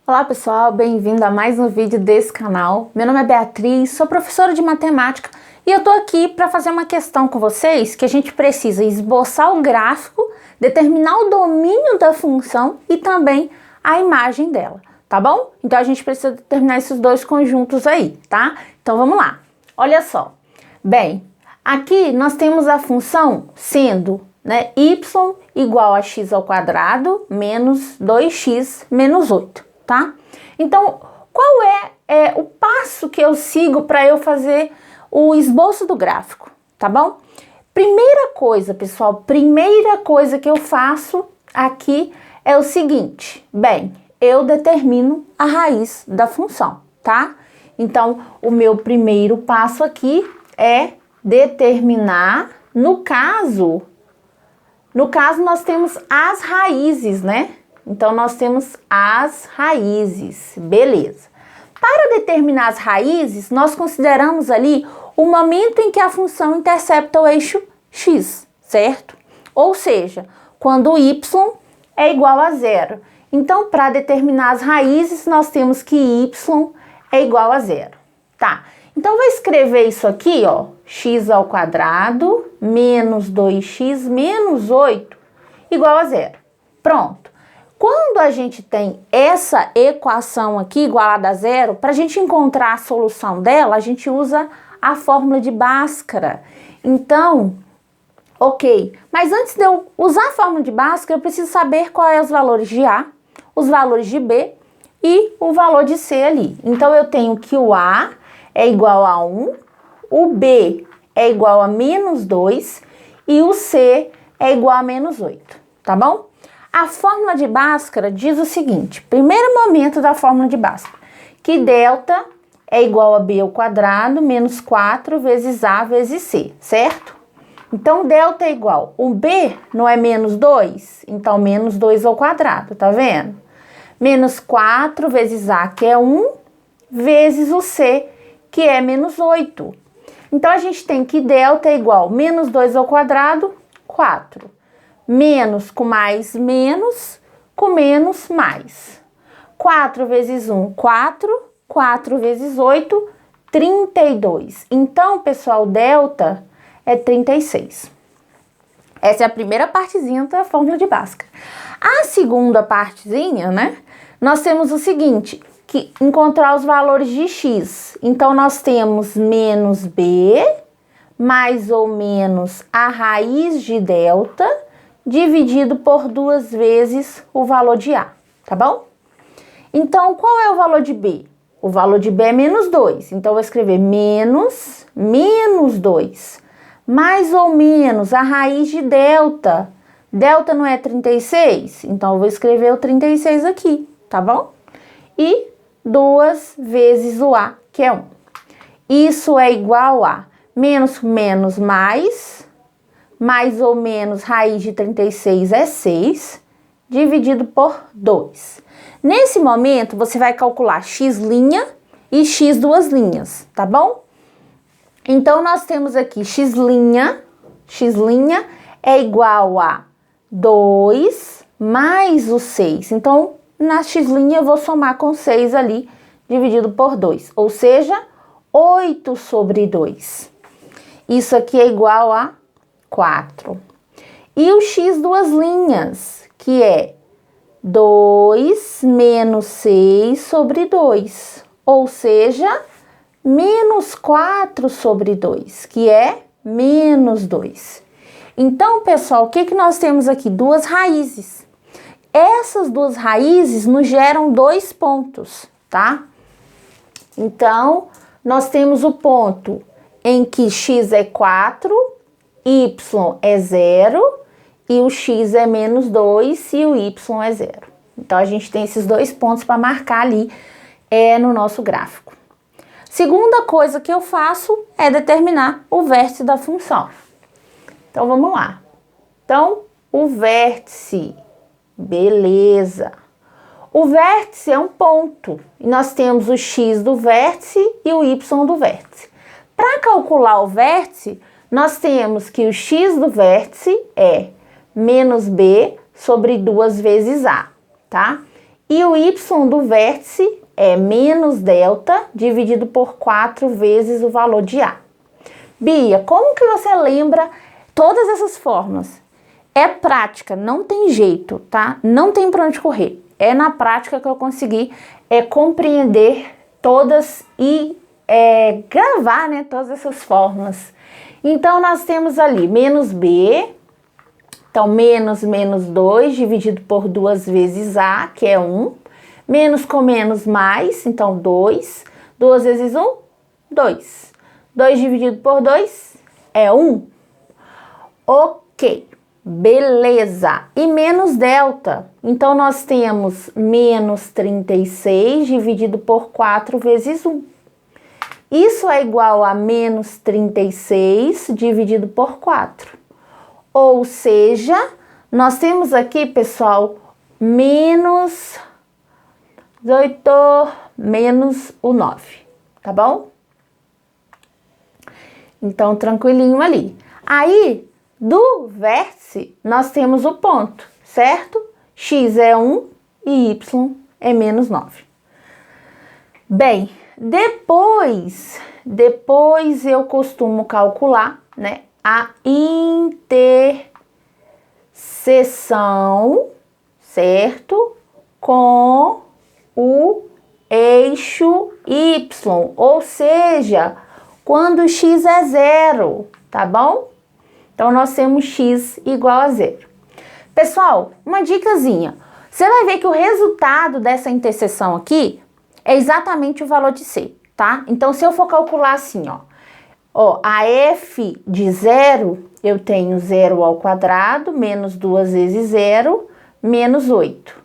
Olá pessoal, bem-vindo a mais um vídeo desse canal. Meu nome é Beatriz, sou professora de matemática e eu tô aqui para fazer uma questão com vocês que a gente precisa esboçar o gráfico, determinar o domínio da função e também a imagem dela, tá bom? Então a gente precisa determinar esses dois conjuntos aí, tá? Então vamos lá. Olha só. Bem, aqui nós temos a função sendo y igual a x ao quadrado menos 2x menos 8. Tá? Então, qual é o passo que eu sigo para eu fazer o esboço do gráfico, tá bom? Primeira coisa, pessoal, primeira coisa que eu faço aqui é o seguinte, bem, eu determino a raiz da função, tá? Então, o meu primeiro passo aqui é determinar, no caso nós temos as raízes, né? Então, nós temos as raízes, beleza. Para determinar as raízes, nós consideramos ali o momento em que a função intercepta o eixo x, certo? Ou seja, quando o y é igual a zero. Então, para determinar as raízes, nós temos que y é igual a zero, tá? Então, vou escrever isso aqui, ó, x ao quadrado menos 2x menos 8 igual a zero. Pronto. Quando a gente tem essa equação aqui igualada a zero, para a gente encontrar a solução dela, a gente usa a fórmula de Bhaskara. Então, ok. Mas antes de eu usar a fórmula de Bhaskara, eu preciso saber quais são os valores de A, os valores de B e o valor de C ali. Então, eu tenho que o A é igual a 1, o B é igual a menos 2 e o C é igual a menos 8, tá bom? A fórmula de Bhaskara diz o seguinte, primeiro momento da fórmula de Bhaskara, que delta é igual a b ao quadrado menos 4 vezes a vezes c, certo? Então, delta é igual, o b não é menos 2? Então, menos 2 ao quadrado, tá vendo? Menos 4 vezes a, que é 1, vezes o c, que é menos 8. Então, a gente tem que delta é igual menos 2 ao quadrado, 4. Menos com mais, menos, com menos, mais. 4 vezes 1, 4. 4 vezes 8, 32. Então, pessoal, delta é 36. Essa é a primeira partezinha da fórmula de Bhaskara. A segunda partezinha, né? Nós temos o seguinte, que encontrar os valores de x. Então, nós temos menos b, mais ou menos a raiz de delta, dividido por 2 vezes o valor de A, tá bom? Então, qual é o valor de B? O valor de B é menos 2, então eu vou escrever menos 2, mais ou menos a raiz de delta. Delta não é 36? Então, eu vou escrever o 36 aqui, tá bom? E 2 vezes o A, que é 1. Isso é igual a menos com menos mais ou menos raiz de 36 é 6, dividido por 2. Nesse momento, você vai calcular x' e x duas linhas, tá bom? Então, nós temos aqui x' é igual a 2 mais o 6. Então, na x' eu vou somar com 6 ali, dividido por 2, ou seja, 8 sobre 2. Isso aqui é igual a 4. E o x duas linhas, que é 2 menos 6 sobre 2, ou seja, menos 4 sobre 2, que é menos 2. Então, pessoal, o que nós temos aqui? Duas raízes. Essas duas raízes nos geram 2 pontos, tá? Então, nós temos o ponto em que x é 4, y é 0 e o x é menos 2 e o y é 0. Então, a gente tem esses 2 pontos para marcar ali no nosso gráfico. Segunda coisa que eu faço é determinar o vértice da função. Então, vamos lá. Então, o vértice, beleza. O vértice é um ponto e nós temos o x do vértice e o y do vértice. Para calcular o vértice, nós temos que o x do vértice é menos b sobre 2 vezes a, tá? E o y do vértice é menos delta dividido por 4 vezes o valor de A. Bia, como que você lembra todas essas fórmulas? É prática, não tem jeito, tá? Não tem pra onde correr. É na prática que eu consegui compreender todas e gravar, né, todas essas fórmulas. Então, nós temos ali menos B, então menos 2 dividido por 2 vezes A, que é 1. Menos com menos mais, então 2. 2 vezes 1, 2. 2 dividido por 2 é 1. Ok, beleza. E menos delta, então nós temos menos 36 dividido por 4 vezes 1. Isso é igual a menos 36 dividido por 4. Ou seja, nós temos aqui, pessoal, menos 18 menos o 9, tá bom? Então, tranquilinho ali. Aí, do vértice, nós temos o ponto, certo? X é 1 e Y é menos 9. Bem, depois eu costumo calcular, né, a interseção, certo? Com o eixo Y, ou seja, quando x é 0, tá bom? Então, nós temos x igual a 0. Pessoal, uma dicasinha. Você vai ver que o resultado dessa interseção aqui é exatamente o valor de C, tá? Então, se eu for calcular assim, ó, a f de 0, eu tenho 0 ao quadrado, menos 2 vezes 0, menos 8.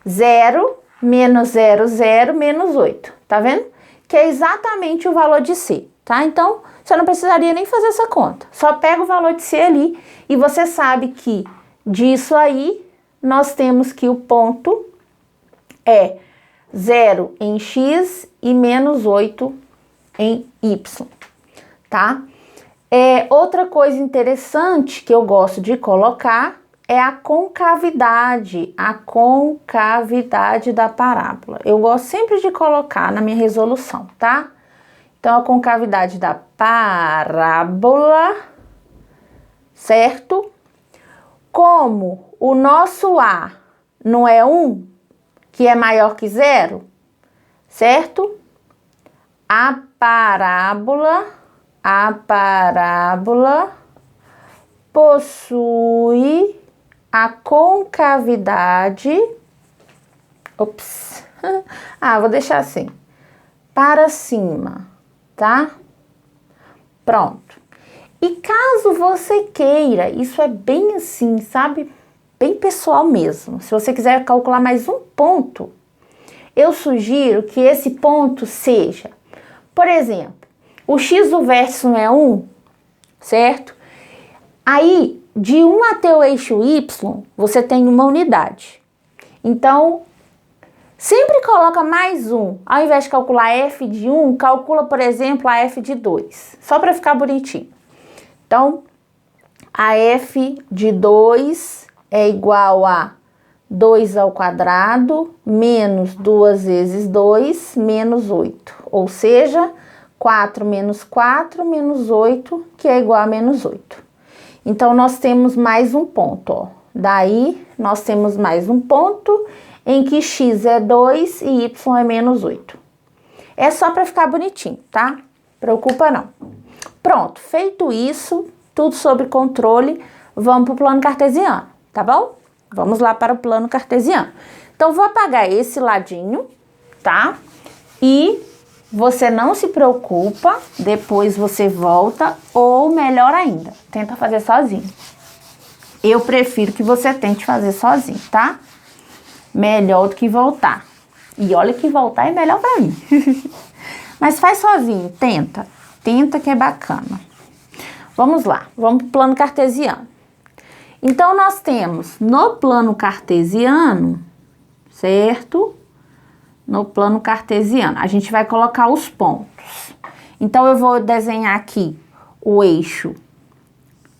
0, menos 0, 0, menos 8. Tá vendo? Que é exatamente o valor de C, tá? Então, você não precisaria nem fazer essa conta. Só pega o valor de C ali e você sabe que disso aí, nós temos que o ponto é 0 em x e menos 8 em y, tá? Outra coisa interessante que eu gosto de colocar é a concavidade da parábola. Eu gosto sempre de colocar na minha resolução, tá? Então, a concavidade da parábola, certo? Como o nosso A não é 1, que é maior que 0, certo? A parábola possui a concavidade, vou deixar assim, para cima, tá? Pronto. E caso você queira, isso é bem assim, sabe? Bem pessoal mesmo. Se você quiser calcular mais um ponto, eu sugiro que esse ponto seja, por exemplo, o x do vértice não é 1, certo? Aí, de 1 até o eixo y, você tem uma unidade. Então, sempre coloca mais 1. Ao invés de calcular f de 1, calcula, por exemplo, a f de 2. Só para ficar bonitinho. Então, a f de 2 é igual a 2 ao quadrado menos 2 vezes 2 menos 8. Ou seja, 4 menos 4 menos 8, que é igual a menos 8. Então, nós temos mais um ponto, ó. Daí, nós temos mais um ponto em que x é 2 e y é menos 8. É só para ficar bonitinho, tá? Preocupa não. Pronto, feito isso, tudo sob controle, vamos para o plano cartesiano, tá bom? Vamos lá para o plano cartesiano. Então, vou apagar esse ladinho, tá? E você não se preocupa, depois você volta, ou melhor ainda, tenta fazer sozinho. Eu prefiro que você tente fazer sozinho, tá? Melhor do que voltar. E olha que voltar é melhor pra mim. Mas faz sozinho, tenta. Tenta que é bacana. Vamos lá, vamos pro plano cartesiano. Então, nós temos no plano cartesiano, certo? No plano cartesiano, a gente vai colocar os pontos. Então, eu vou desenhar aqui o eixo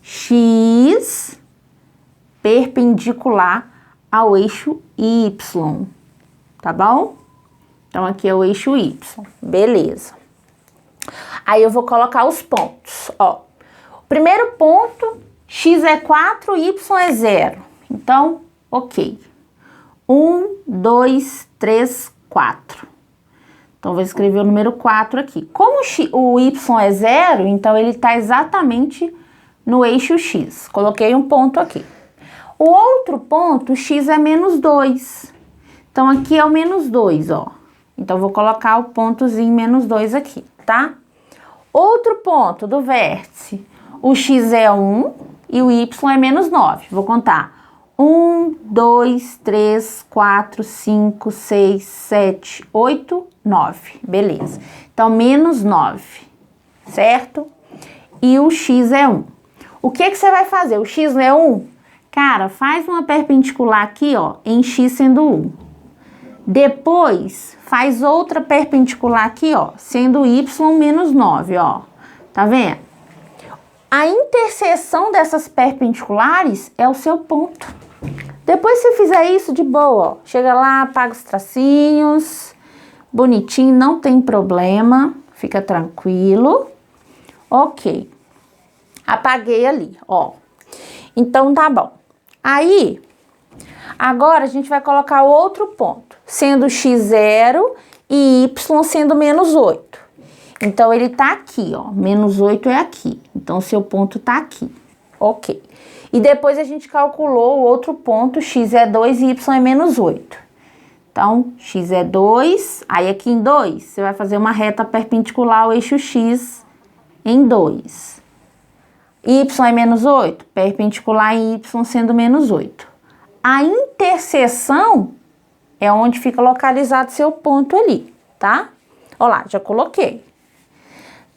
X perpendicular ao eixo Y, tá bom? Então, aqui é o eixo Y, beleza. Aí, eu vou colocar os pontos, ó. O primeiro ponto, x é 4, y é 0. Então, ok. 1, 2, 3, 4. Então, vou escrever o número 4 aqui. Como o y é 0, então ele está exatamente no eixo x. Coloquei um ponto aqui. O outro ponto, x é menos 2. Então, aqui é o menos 2, ó. Então, vou colocar o pontozinho menos 2 aqui, tá? Outro ponto do vértice, o x é 1 e o y é menos 9. Vou contar. 1, 2, 3, 4, 5, 6, 7, 8, 9. Beleza. Então, menos 9, certo? E o x é 1. O que que você vai fazer? O x não é 1? Cara, faz uma perpendicular aqui, ó, em x sendo 1. Depois, faz outra perpendicular aqui, ó, sendo y menos 9, ó. Tá vendo? A interseção dessas perpendiculares é o seu ponto. Depois você fizer isso de boa, ó. Chega lá, apaga os tracinhos, bonitinho, não tem problema, fica tranquilo. Ok. Apaguei ali, ó. Então, tá bom. Aí, agora a gente vai colocar outro ponto, sendo x0 e y sendo menos 8. Então, ele tá aqui, ó, menos 8 é aqui. Então, o seu ponto tá aqui, ok. E depois a gente calculou o outro ponto, x é 2 e y é menos 8. Então, x é 2, aí aqui em 2, você vai fazer uma reta perpendicular ao eixo x em 2. Y é menos 8, perpendicular em y sendo menos 8. A interseção é onde fica localizado seu ponto ali, tá? Ó lá, já coloquei.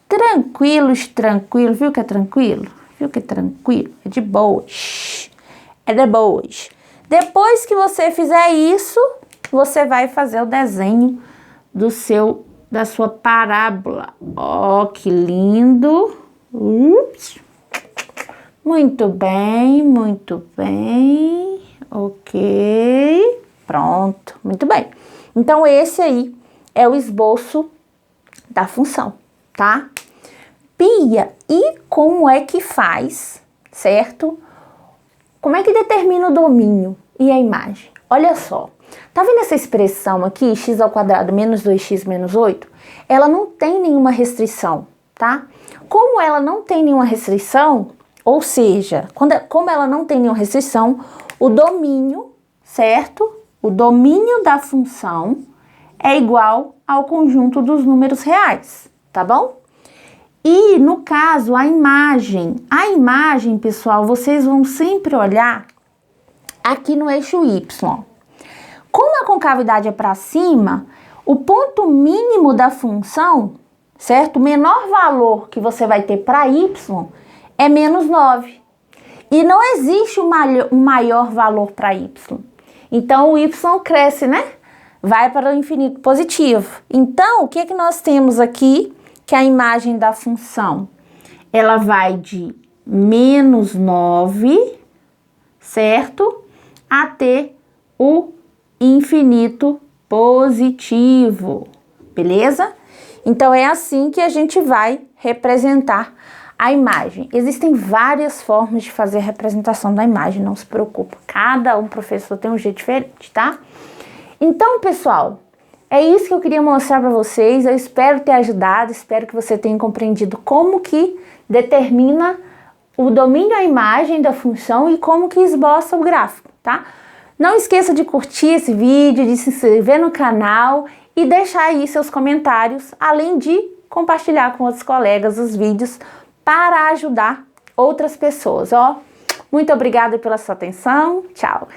Tranquilos, tranquilo, viu que é tranquilo? Viu que é tranquilo? É de boas. É de boas. Depois que você fizer isso, você vai fazer o desenho da sua parábola. Ó, que lindo. Ups. Muito bem, muito bem. Ok. Pronto, muito bem. Então, esse aí é o esboço da função, tá? Pia, e como é que faz, certo? Como é que determina o domínio e a imagem? Olha só, tá vendo essa expressão aqui, x ao quadrado menos 2x menos 8? Ela não tem nenhuma restrição, tá? Como ela não tem nenhuma restrição, ou seja, como ela não tem nenhuma restrição, o domínio, certo? O domínio da função é igual ao conjunto dos números reais, tá bom? E, no caso, a imagem, pessoal, vocês vão sempre olhar aqui no eixo Y. Como a concavidade é para cima, o ponto mínimo da função, certo? O menor valor que você vai ter para Y é menos 9. E não existe um maior valor para Y. Então, o Y cresce, né? Vai para o infinito positivo. Então, o que que nós temos aqui? Que a imagem da função, ela vai de menos 9, certo? Até o infinito positivo, beleza? Então, é assim que a gente vai representar a imagem. Existem várias formas de fazer a representação da imagem, não se preocupe. Cada professor tem um jeito diferente, tá? Então, pessoal, é isso que eu queria mostrar para vocês. Eu espero ter ajudado, espero que você tenha compreendido como que determina o domínio da imagem da função e como que esboça o gráfico, tá? Não esqueça de curtir esse vídeo, de se inscrever no canal e deixar aí seus comentários, além de compartilhar com outros colegas os vídeos para ajudar outras pessoas, ó. Muito obrigada pela sua atenção. Tchau.